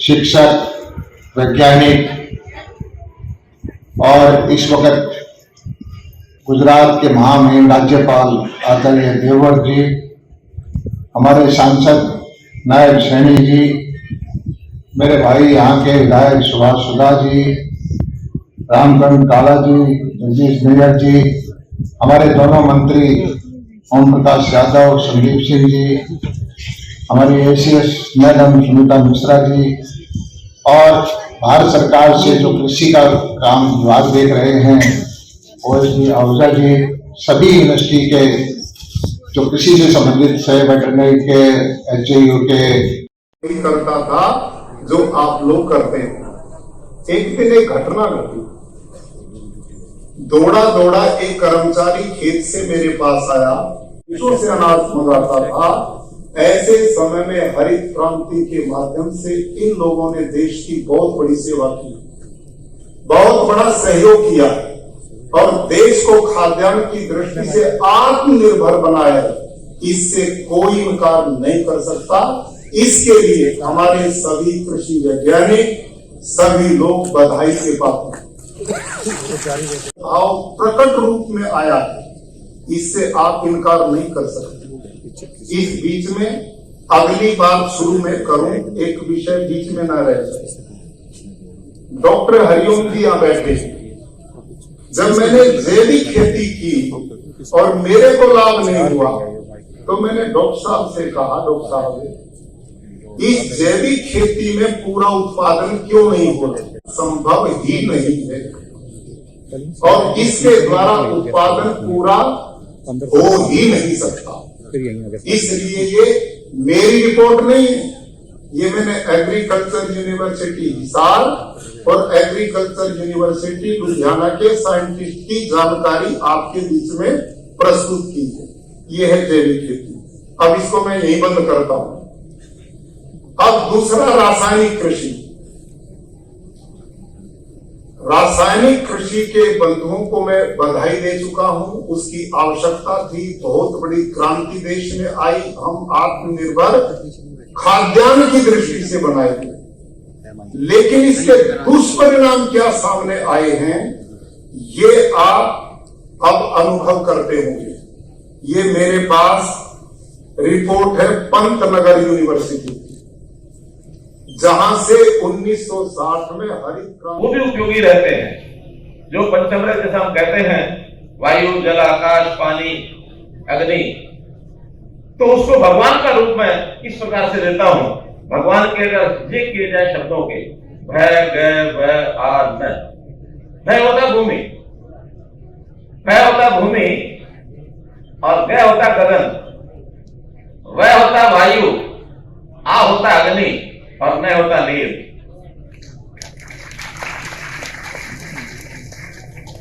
शिक्षक, वैज्ञानिक और इस वक्त गुजरात के महामहिम राज्यपाल आदरणीय देवव्रत जी, हमारे सांसद नायब सैनी जी, मेरे भाई यहाँ के विधायक सुभाष सुधा जी, रामकरण काला जी, जगदीश नियर जी, हमारे दोनों मंत्री ओम प्रकाश यादव, संदीप सिंह जी, हमारी एसीएस मैडम सुनीता मिश्रा जी और भारत सरकार से जो कृषि का काम विभाग देख रहे हैं ओएसडी आहूजा जी, सभी यूनिवर्सिटी के जो कृषि से संबंधित है, वेटरनरी के, एचयू के करता था जो आप लोग करते हैं। एक दिन एक घटना घटी, दौड़ा दौड़ा एक कर्मचारी खेत से मेरे पास आया, विदेशों से अनाज मंगाता था। ऐसे समय में हरित क्रांति के माध्यम से इन लोगों ने देश की बहुत बड़ी सेवा की, बहुत बड़ा सहयोग किया और देश को खाद्यान्न की दृष्टि से आत्मनिर्भर बनाया। इससे कोई इनकार नहीं कर सकता। इसके लिए हमारे सभी कृषि वैज्ञानिक, सभी लोग बधाई के पात्र भाव प्रकट रूप में आया है, इससे आप इनकार नहीं कर सकते। इस बीच में अगली बात शुरू में करूं, एक विषय बीच में ना रह जाए। डॉक्टर हरिओम जी यहाँ बैठे, जब मैंने जैविक खेती की और मेरे को लाभ नहीं हुआ तो मैंने डॉक्टर साहब से कहा, डॉक्टर साहब इस जैविक खेती में पूरा उत्पादन क्यों नहीं हो रहा? संभव ही नहीं है और इसके द्वारा उत्पादन पूरा हो ही नहीं सकता। इसलिए ये मेरी रिपोर्ट नहीं है, ये मैंने एग्रीकल्चर यूनिवर्सिटी हिसार और एग्रीकल्चर यूनिवर्सिटी लुधियाना के साइंटिस्ट की जानकारी आपके बीच में प्रस्तुत की है। ये है जैविक खेती। अब इसको मैं यही बंद करता हूं। अब दूसरा, रासायनिक कृषि। रासायनिक कृषि के बंधुओं को मैं बधाई दे चुका हूं, उसकी आवश्यकता थी, बहुत बड़ी क्रांति देश में आई। हम आत्मनिर्भर खाद्यान्न की दृष्टि से बनाए गए, लेकिन इसके दुष्परिणाम क्या सामने आए हैं ये आप अब अनुभव करते होंगे। ये मेरे पास रिपोर्ट है पंतनगर यूनिवर्सिटी, जहां से 1960 में हरित क्रांति, वो भी उपयोगी रहते हैं। जो पंचमृत जैसा हम कहते हैं, वायु, जल, आकाश, पानी, अग्नि, तो उसको भगवान का रूप में इस प्रकार से देता हूं। भगवान के अगर ये किए जाए शब्दों के, भय, गय, वय, आ, न। भय होता भूमि, भय होता भूमि और गय होता गगन, वय होता वायु, आ होता अग्नि और न होता नील।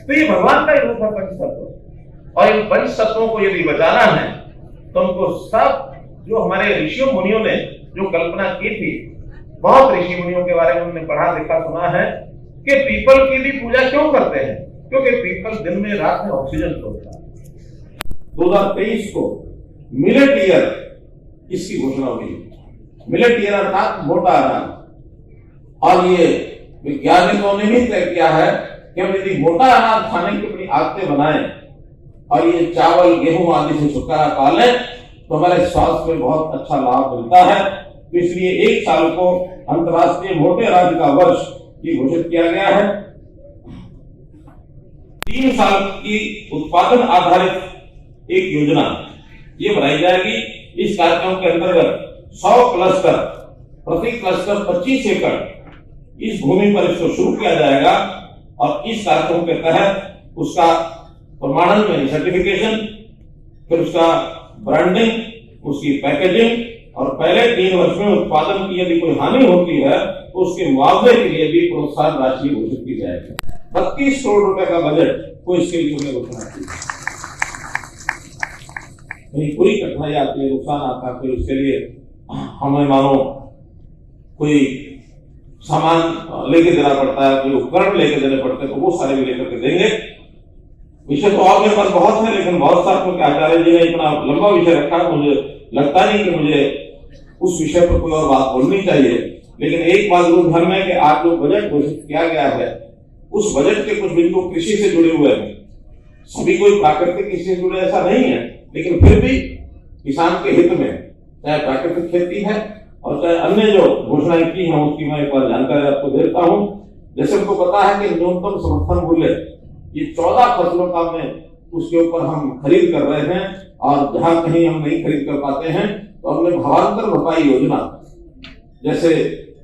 तो ये भगवान का ही रूप है पंच तत्व, और इन पंच तत्वों को यदि बचाना है तो उनको सब, जो हमारे ऋषियों मुनियों ने जो कल्पना की थी, बहुत ऋषि मुनियों के बारे में उन्होंने पढ़ा लिखा सुना है कि पीपल की भी पूजा क्यों करते हैं, क्योंकि पीपल दिन में रात में ऑक्सीजन छोड़ता है। 2023 को मिलेट ईयर इसकी घोषणा हुई। मिलेट ईयर अर्थात मोटा अनाज, और ये वैज्ञानिकों ने भी तय किया है कि हम यदि मोटा अनाज खाने की अपनी आदतें बनाएं और ये चावल, गेहूं आदि से छुटकारा पा लें तो हमारे स्वास्थ्य में बहुत अच्छा लाभ मिलता है। तो इसलिए एक साल को अंतर्राष्ट्रीय मोटे अनाज का वर्ष ये घोषित किया गया है। 3 साल की उत्पादन आधारित एक योजना ये बनाई जाएगी। इस कार्यक्रम के अंतर्गत 100 क्लस्टर, प्रति क्लस्टर 25 एकड़ इस भूमि पर इसको शुरू किया जाएगा और इस कार्यक्रम के तहत उसका प्रमाणन में सर्टिफिकेशन, फिर उसका ब्रांडिंग, उसकी पैकेजिंग, और पहले 3 वर्ष में उत्पादन की यदि कोई हानि होती है तो उसके मुआवजे के लिए भी प्रोत्साहन राशि घोषित की जाएगी। 32 करोड़ रुपए का बजट को इसके लिए घोषणा की। कोई कठिनाई आती है, नुकसान आता है, कोई उसके लिए हमें मानो कोई सामान लेके देना पड़ता है, कोई उपकरण लेके देने पड़ते हैं, तो वो सारे भी लेकर के देंगे। विषय तो और मेरे पास बहुत है, लेकिन बहुत सारे के आचार्य जी ने इतना लंबा विषय रखा, मुझे लगता नहीं कि मुझे उस विषय पर कोई और बात बोलनी चाहिए। लेकिन एक बात जरूर ध्यान में कि आज जो बजट घोषित किया गया है उस बजट के कुछ बिंदु कृषि से जुड़े हुए हैं। सभी कोई प्राकृतिक कृषि से जुड़े ऐसा नहीं है, लेकिन फिर भी किसान के हित में चाहे प्राकृतिक खेती है और चाहे अन्य जो घोषणाएं की हैं उसकी मैं एक बार जानकारी आपको देता हूं। जैसे हमको पता है कि न्यूनतम समर्थन मूल्य ये 14 फसलों का में उसके ऊपर हम खरीद कर रहे हैं, और जहां कहीं हम नहीं खरीद कर पाते हैं तो हमने भावांतर भरपाई योजना जैसे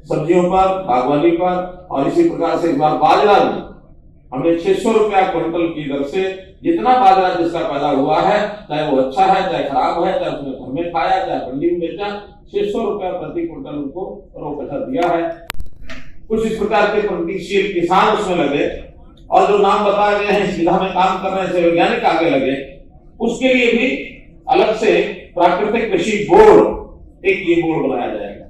सब्जियों पर, बागवानी पर, और इसी प्रकार से इस बार बाजरा में हमने 600 रुपया क्विंटल की दर से जितना बाजरा जिसका पैदा हुआ है, चाहे वो अच्छा है चाहे खराब है, चाहे उसने घर में खाया चाहे मंडी में बेचा, 600 रुपया प्रति क्विंटल उनको पैसा दिया है। कुछ इस प्रकार के प्रगतिशील किसान उसमें लगे, और जो नाम बताए गए हैं इस विधा में काम कर रहे हैं वैज्ञानिक आगे लगे, उसके लिए भी अलग से प्राकृतिक कृषि बोर्ड, एक ये बोर्ड बनाया जाएगा।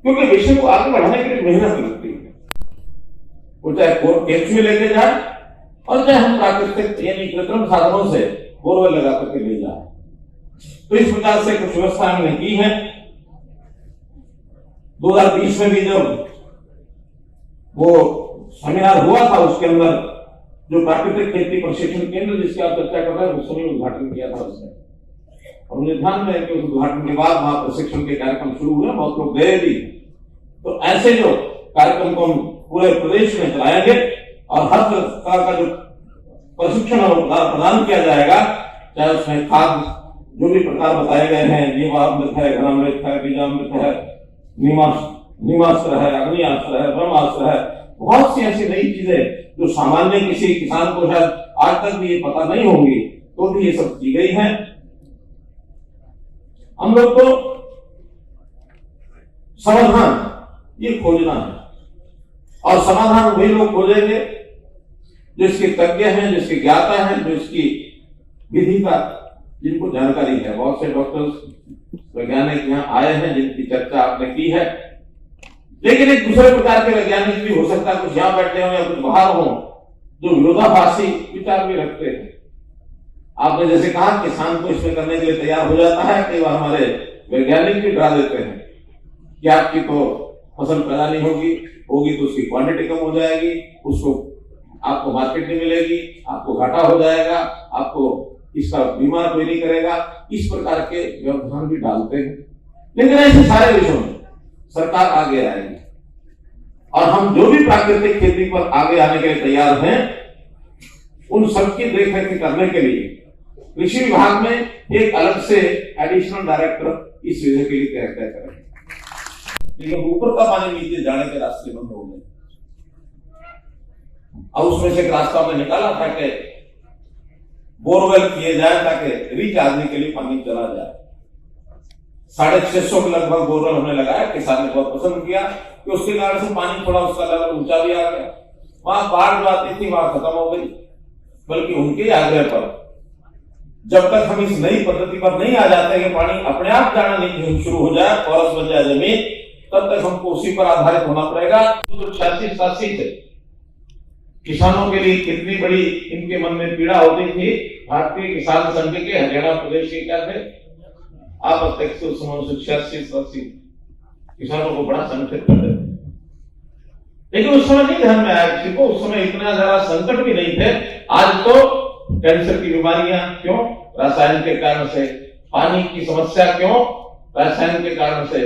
क्योंकि विषय को आगे बढ़ाने के लिए मेहनत लगती है, वो चाहे केंद्र में लेके जाए और चाहे हम प्राकृतिक यानी कृत्रिम साधनों से बोरवेल लगा करके ले जाए। तो इस प्रकार से कुछ व्यवस्था हमने की है। 2020 में भी जब वो सेमिनार हुआ था उसके अंदर जो प्राकृतिक खेती प्रशिक्षण केंद्र जिसकी आप चर्चा कर रहे हैं उस समय उद्घाटन किया था उसने, और मुझे ध्यान में है कि उस उद्घाटन के बाद वहां प्रशिक्षण के कार्यक्रम शुरू हुए, बहुत लोग गए भी। तो ऐसे जो कार्यक्रम को हम पूरे प्रदेश में चलाएंगे और हर प्रकार का जो प्रशिक्षण प्रदान किया जाएगा, चाहे उसमें खाद जो भी प्रकार बताए गए हैं, जीवामृत है, घनामृत है, बीजामृत है, नीमास्त्र है, अग्नियास्त्र है, ब्रह्मास्त्र है, बहुत सी ऐसी नई चीजें जो सामान्य किसी किसान को शायद आज तक भी ये पता नहीं होंगी, तो भी ये सब की गई है। हम लोग को समाधान ये खोजना है, और समाधान वही लोग खोजेंगे जो इसके तज्ञ हैं, जो इसके ज्ञाता हैं, जो इसकी विधि का जिनको जानकारी है। बहुत से डॉक्टर्स वैज्ञानिक यहाँ आए हैं जिनकी चर्चा आपने की है, लेकिन एक दूसरे प्रकार के वैज्ञानिक भी हो सकता है, कुछ यहाँ बैठे हों या कुछ बाहर हों, जो विरोधाभासी विचार भी रखते हैं। आपने जैसे कहा किसान को इसमें करने के लिए तैयार हो जाता है, कई बार हमारे वैज्ञानिक भी डरा देते हैं कि आपकी तो फसल पैदा नहीं होगी तो उसकी क्वांटिटी कम हो जाएगी, उसको आपको मार्केट नहीं मिलेगी, आपको घाटा हो जाएगा, आपको इसका बीमा कोई नहीं करेगा, इस प्रकार के व्यवधान भी डालते हैं। लेकिन ऐसे सारे विषयों में सरकार आगे आएगी, और हम जो भी प्राकृतिक खेती पर आगे आने के लिए तैयार हैं, उन सबकी देखरेख करने के लिए कृषि विभाग में एक अलग से एडिशनल डायरेक्टर इस विषय के लिए तय करेंगे। लेकिन ऊपर का पानी नीचे जाने के रास्ते बंद हो गए, और उसमें से एक रास्ता हमने निकाला था कि बोरवेल किए जाए ताकि रिचार्जिंग के लिए पानी चला जाए। 650 के लगभग बोरवेल हमने लगाया, किसान ने बहुत पसंद किया कि उसके कारण से पानी थोड़ा उसका लेवल ऊंचा भी आ गया। वहां बाढ़ जो आती थी वहां खत्म हो गई, बल्कि उनके आग्रह पर जब तक हम इस नई पद्धति पर नहीं आ जाते कि पानी अपने आप जाना नहीं शुरू हो जाए, फॉरेस्ट बन जाए जमीन, तब तक हमको उसी पर आधारित होना पड़ेगा। 86-87 से किसानों के लिए कितनी बड़ी इनके मन में पीड़ा होती थी। भारतीय किसान संघ के हरियाणा प्रदेश के क्या थे, आप अध्यक्ष 86-87 किसानों को बड़ा संकट करते थे, लेकिन उस समय नहीं ध्यान में आया किसी को, उस समय इतना ज्यादा संकट भी नहीं थे। आज तो कैंसर की बीमारियां क्यों? रसायन के कारण से। पानी की समस्या क्यों? रसायन के कारण से।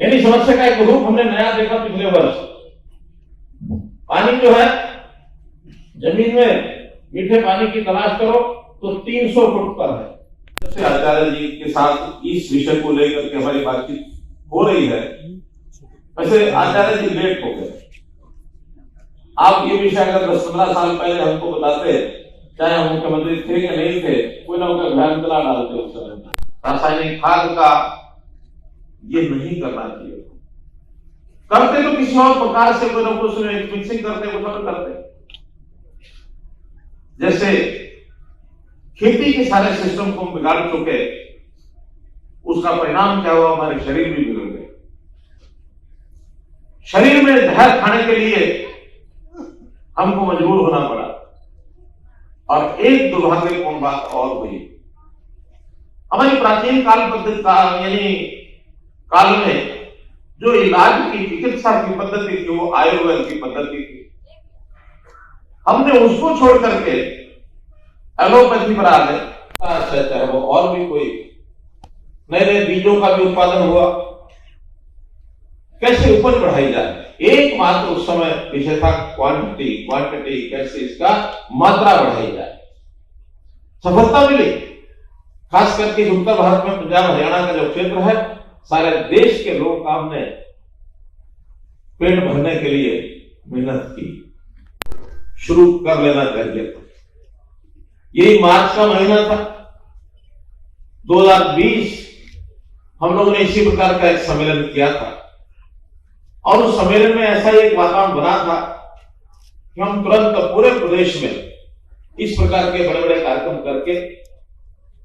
यानी समस्या का एक रूप हमने नया देखा पिछले वर्ष। पानी जो है जमीन में मीठे पानी की तलाश करो तो 300 फुट पर है। जैसे आचार्य जी के साथ इस विषय को लेकर के हमारी बातचीत हो रही है, वैसे आचार्य जी लेट हो गए। आप ये विषय अगर 10-15 साल पहले हमको बताते, चाहे हम मुख्यमंत्री थे या नहीं थे, कोई ना कोई अभियान चला डालते उस समय। रासायनिक खाद का ये नहीं करना चाहिए, करते तो किसी और प्रकार से कोई ना कुछ मिक्सिंग करते, कुछ और करते। जैसे खेती के सारे सिस्टम को बिगाड़ चुके, उसका परिणाम क्या हुआ? हमारे शरीर भी बिगड़ गए। शरीर में जहर खाने के लिए हमको मजबूर होना पड़ा। और एक दुर्भाग्यपूर्ण बात और हुई, हमारी प्राचीन काल पद्धति यानी काल में जो इलाज की चिकित्सा की पद्धति थी वो आयुर्वेद की पद्धति थी। हमने उसको छोड़ करके एलोपैथी पर आ गए। चाहे वो और भी कोई नए नए बीजों का भी उत्पादन हुआ, कैसे उपज बढ़ाई जाए, एकमात्र उस समय विषय था क्वांटिटी कैसे इसका मात्रा बढ़ाई जाए। सफलता मिली, खास करके उत्तर भारत में पंजाब हरियाणा का जो क्षेत्र है, सारे देश के लोग हमने पेट भरने के लिए मेहनत की, शुरू कर लेना चाहिए। यही मार्च का महीना था 2020, हम लोगों ने इसी प्रकार का एक सम्मेलन किया था और उस सम्मेलन में ऐसा एक वातावरण बना था कि हम तुरंत पूरे प्रदेश में इस प्रकार के बड़े बड़े कार्यक्रम करके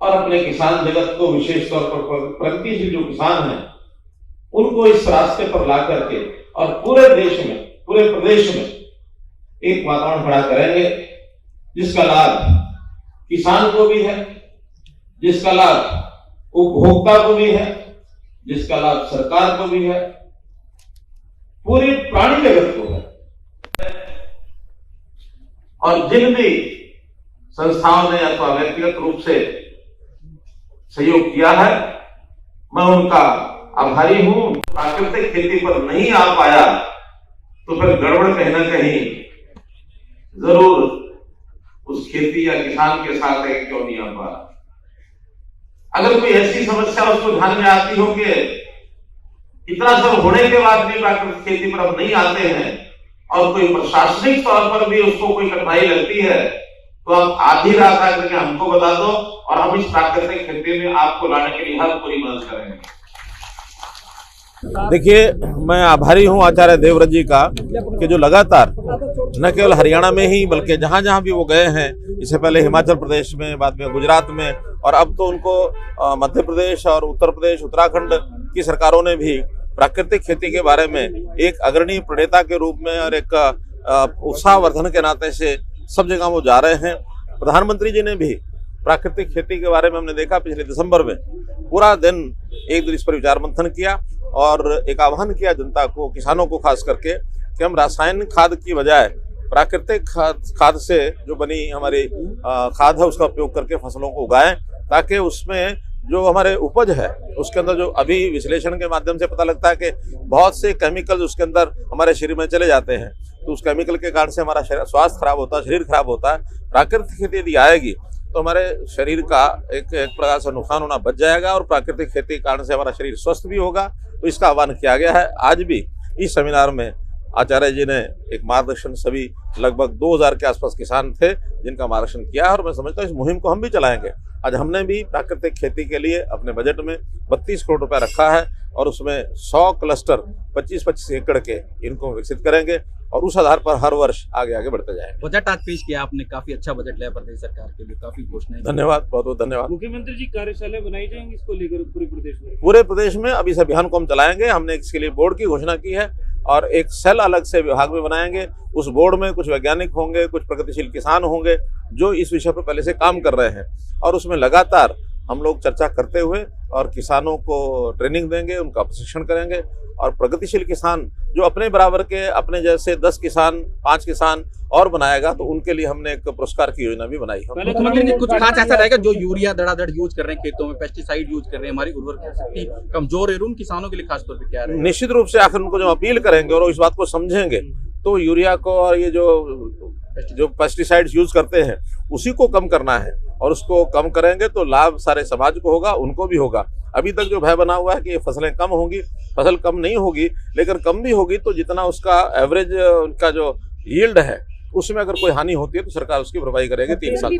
और अपने किसान जगत को, विशेष तौर पर प्रगतिशील जो किसान हैं, उनको इस रास्ते पर ला करके और पूरे देश में, पूरे प्रदेश में एक वातावरण खड़ा करेंगे जिसका लाभ किसान को भी है, जिसका लाभ उपभोक्ता को भी है, जिसका लाभ सरकार को भी है, पूरी प्राणी जगत को है। और जिन भी संस्थाओं ने अथवा व्यक्तिगत रूप से सहयोग किया है, मैं उनका आभारी हूं। प्राकृतिक खेती पर नहीं आ पाया तो फिर गड़बड़ कहीं ना कहीं जरूर उस खेती या किसान के साथ है, क्यों नहीं आ पा। अगर कोई ऐसी समस्या उसको ध्यान में आती हो कि इतना सब होने के बाद भी प्राकृतिक खेती पर अब नहीं आते हैं और कोई प्रशासनिक तौर पर भी उसको कोई कठिनाई लगती है, तो आप आधी रात आकर के हमको बता दो और हम इस प्राकृतिक खेती में आपको लाने के लिए हर पूरी मदद करेंगे। देखिए, मैं आभारी हूं आचार्य देवव्रत जी का कि जो लगातार न केवल हरियाणा में ही बल्कि जहां जहां भी वो गए हैं, इससे पहले हिमाचल प्रदेश में, बाद में गुजरात में, और अब तो उनको मध्य प्रदेश और उत्तर प्रदेश, उत्तराखंड की सरकारों ने भी प्राकृतिक खेती के बारे में एक अग्रणी प्रणेता के रूप में और एक उत्साहवर्धन के नाते से सब जगह वो जा रहे हैं। प्रधानमंत्री जी ने भी प्राकृतिक खेती के बारे में, हमने देखा पिछले दिसंबर में पूरा दिन एक दिन इस पर विचार मंथन किया और एक आह्वान किया जनता को, किसानों को खास करके, कि हम रासायनिक खाद की बजाय प्राकृतिक खाद से जो बनी हमारी खाद है उसका उपयोग करके फसलों को उगाएं, ताकि उसमें जो हमारे उपज है उसके अंदर जो अभी विश्लेषण के माध्यम से पता लगता है कि बहुत से केमिकल्स उसके अंदर हमारे शरीर में चले जाते हैं, तो उस केमिकल के कारण से हमारा स्वास्थ्य खराब होता है, शरीर खराब होता है। प्राकृतिक खेती यदि आएगी तो हमारे शरीर का एक प्रकार से नुकसान होना बच जाएगा और प्राकृतिक खेती के कारण से हमारा शरीर स्वस्थ भी होगा। तो इसका आह्वान किया गया है। आज भी इस सेमिनार में आचार्य जी ने एक मार्गदर्शन, सभी लगभग 2000 के आसपास किसान थे जिनका मार्गदर्शन किया, और मैं समझता हूँ इस मुहिम को हम भी चलाएंगे। आज हमने भी प्राकृतिक खेती के लिए अपने बजट में 32 करोड़ रुपया रखा है और उसमें 100 क्लस्टर 25-25 एकड़ के इनको विकसित करेंगे और उस आधार पर हर वर्ष आगे आगे बढ़ते जाएंगे। बजट आज पेश किया आपने, काफी अच्छा बजट लाया प्रदेश सरकार के लिए, काफी घोषणाएं। धन्यवाद, बहुत बहुत धन्यवाद। मुख्यमंत्री जी, कार्यशाला बनाई जाएंगी इसको लेकर पूरे प्रदेश में? पूरे प्रदेश में अब इस अभियान को हम चलाएंगे। हमने इसके लिए बोर्ड की घोषणा की है और एक सेल अलग से विभाग में बनाएंगे। उस बोर्ड में कुछ वैज्ञानिक होंगे, कुछ प्रगतिशील किसान होंगे जो इस विषय पर पहले से काम कर रहे हैं, और उसमें लगातार हम लोग चर्चा करते हुए और किसानों को ट्रेनिंग देंगे, उनका प्रशिक्षण करेंगे। और प्रगतिशील किसान जो अपने बराबर के, अपने जैसे 10 किसान, 5 किसान और बनाएगा, तो उनके लिए हमने एक पुरस्कार की योजना भी बनाई है। मुख्यमंत्री जी, कुछ खास ऐसा रहेगा जो यूरिया धड़ाधड़ यूज कर रहे हैं खेतों में, पेस्टिसाइड यूज कर रहे हैं, हमारी उर्वरक शक्ति कमजोर है, उन किसानों के लिए खासतौर पर क्या है? निश्चित रूप से आखिर उनको जो अपील करेंगे और इस बात को समझेंगे, तो यूरिया को और ये जो पेस्टिसाइड्स यूज करते हैं उसी को कम करना है, और उसको कम करेंगे तो लाभ सारे समाज को होगा, उनको भी होगा। अभी तक जो भय बना हुआ है कि ये फसलें कम होंगी, फसल कम नहीं होगी, लेकिन कम भी होगी तो जितना उसका एवरेज उनका जो यील्ड है उसमें अगर कोई हानि होती है तो सरकार उसकी भरपाई करेगी 3 साल।